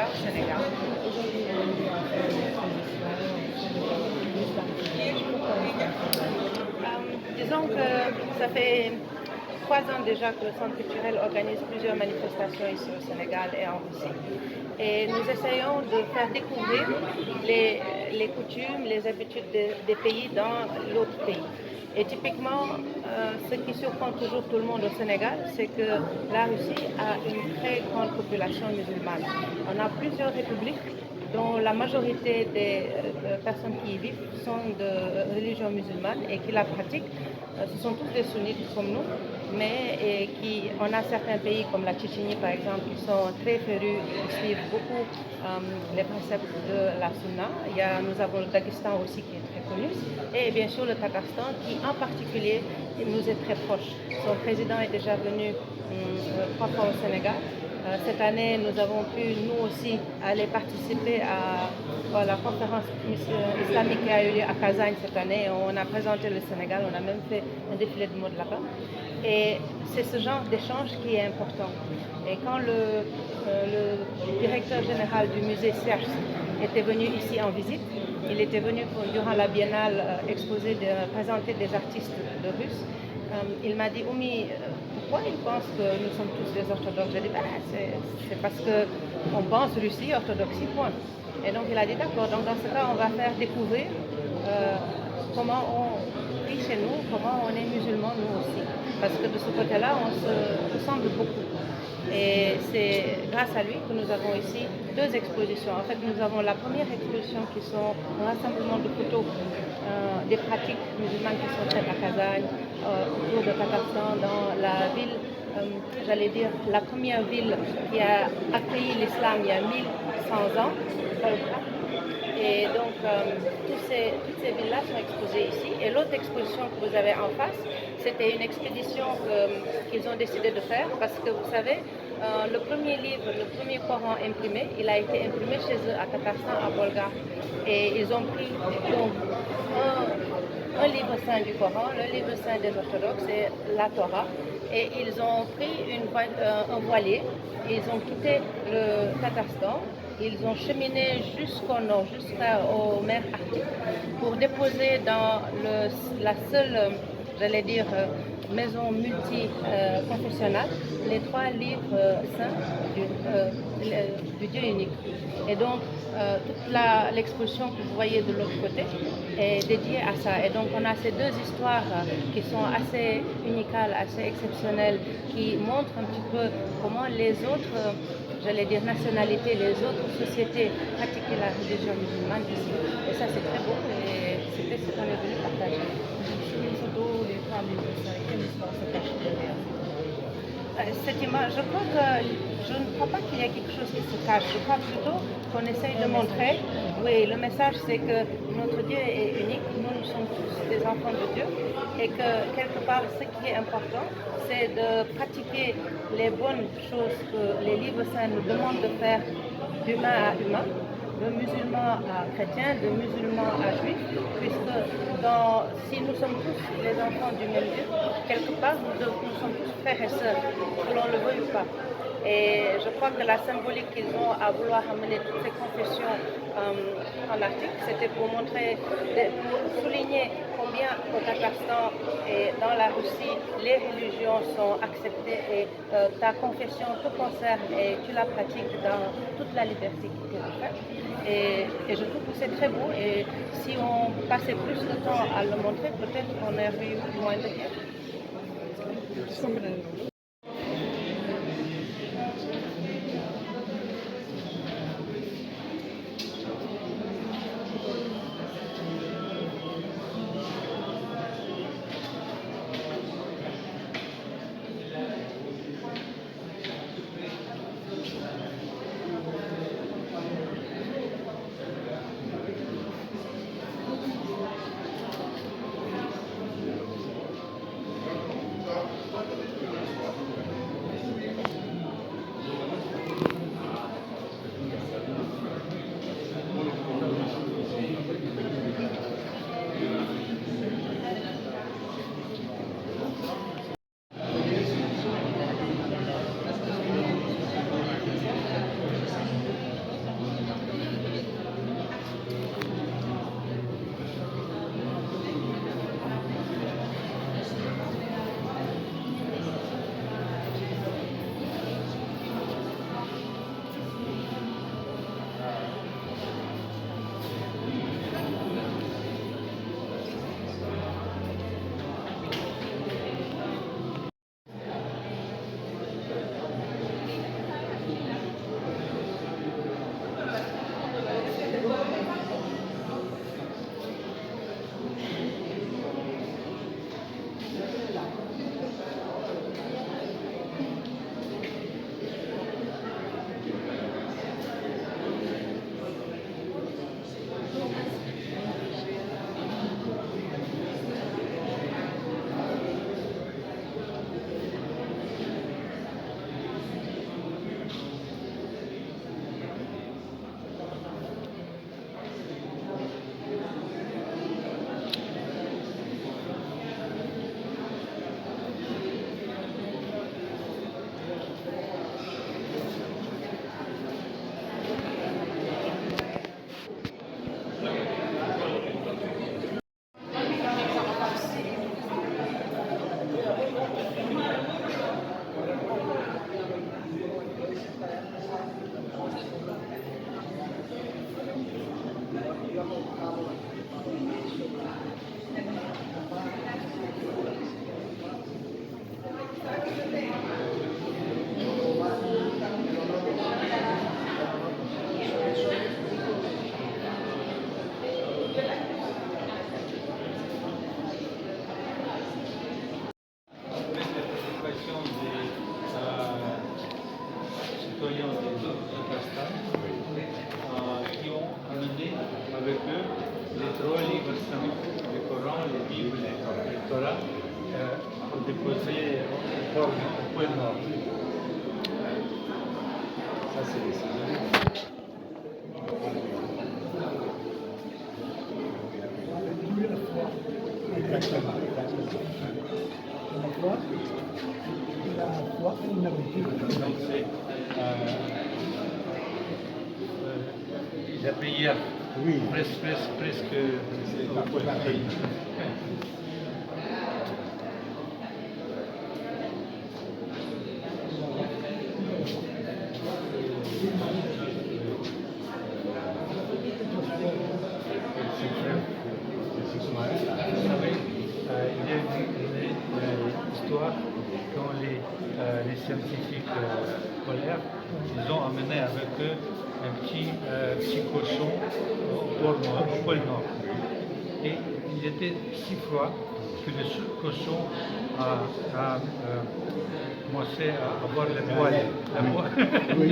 cas au Sénégal. Disons que ça fait 3 ans déjà que le Centre culturel organise plusieurs manifestations ici au Sénégal et en Russie. Et nous essayons de faire découvrir les coutumes, les habitudes des pays dans l'autre pays. Et typiquement, ce qui surprend toujours tout le monde au Sénégal, c'est que la Russie a une très grande population musulmane. On a plusieurs républiques dont la majorité des personnes qui y vivent sont de religion musulmane et qui la pratiquent. Ce sont tous des sunnites comme nous, mais on a certains pays comme la Tchétchénie par exemple qui sont très férus, qui suivent beaucoup les préceptes de la Sunna. Nous avons le Daghestan aussi qui est très connu et bien sûr le Tatarstan qui en particulier nous est très proche. Son président est déjà venu 3 fois au Sénégal. Cette année, nous avons pu, nous aussi, aller participer à la conférence islamique qui a eu lieu à Kazagne cette année. On a présenté le Sénégal, on a même fait un défilé de mode là-bas. Et c'est ce genre d'échange qui est important. Et quand le directeur général du musée Serge était venu ici en visite, il était venu durant la biennale présenter des artistes de Russes. Il m'a dit, Oumi, pourquoi il pense que nous sommes tous des orthodoxes? J'ai dit, c'est parce qu'on pense Russie, orthodoxie, point. Et donc il a dit, d'accord, donc dans ce cas, on va faire découvrir comment on vit chez nous, comment on est musulman nous aussi. Parce que de ce côté-là, on se ressemble beaucoup. Et c'est grâce à lui que nous avons ici 2 expositions. En fait, nous avons la première exposition qui sont un rassemblement de photos des pratiques musulmanes qui sont faites à Kazagne, autour de Tatarstan, dans la ville, j'allais dire, la première ville qui a accueilli l'islam il y a 1100 ans. Et donc, toutes ces villes-là sont exposées ici. Et l'autre exposition que vous avez en face, c'était une expédition qu'ils ont décidé de faire parce que vous savez, le premier livre, le premier Coran imprimé, il a été imprimé chez eux à Tatarstan, à Bolgar. Et ils ont pris donc, un livre saint du Coran, le livre saint des orthodoxes, c'est la Torah. Et ils ont pris un voilier, ils ont quitté le Tatarstan. Ils ont cheminé jusqu'au nord, jusqu'aux mers arctiques, pour déposer dans la seule, j'allais dire, maison multi-confessionnelle, les 3 livres saints du Dieu unique. Et donc, toute l'exposition que vous voyez de l'autre côté est dédiée à ça. Et donc, on a ces 2 histoires qui sont assez unicales, assez exceptionnelles, qui montrent un petit peu comment les autres j'allais dire nationalités, les autres sociétés pratiquaient la religion musulmane ici. Et ça, c'est très beau et c'était ce qu'on est venu partager. Sur les photos, les femmes, quelle histoire se cache derrière? Cette image, je ne crois pas qu'il y ait quelque chose qui se cache. Je crois plutôt qu'on essaye de montrer. Oui, le message, c'est que notre Dieu est unique. Nous sommes tous des enfants de Dieu. Et que, quelque part, ce qui est important, c'est de pratiquer les bonnes choses que les livres saints nous demandent de faire d'humain à humain, de musulman à chrétien, de musulman à juif, puisque si nous sommes tous les enfants du même Dieu, quelque part nous sommes tous frères et sœurs, que l'on le veuille ou pas. Et je crois que la symbolique qu'ils ont à vouloir amener toutes ces confessions en Arctique, c'était pour souligner combien au Tatarstan et dans la Russie, les religions sont acceptées et ta confession te concerne et tu la pratiques dans toute la liberté que tu fais. Et je trouve que c'est très beau et si on passait plus de temps à le montrer, peut-être qu'on aurait eu moins de guerre. Pakistan, qui ont amené avec eux les trois livres saints, le Coran, les Bibles et le Torah, pour déposer au pôle Nord. Ça, c'est les signes. Exactement. Donc c'est la prière presque au pôle. Il y a une histoire quand les scientifiques polaires, ils ont amené avec eux un petit cochon au pôle Nord. Et il était si froid que le cochon a commencé à avoir la poêle. Oui.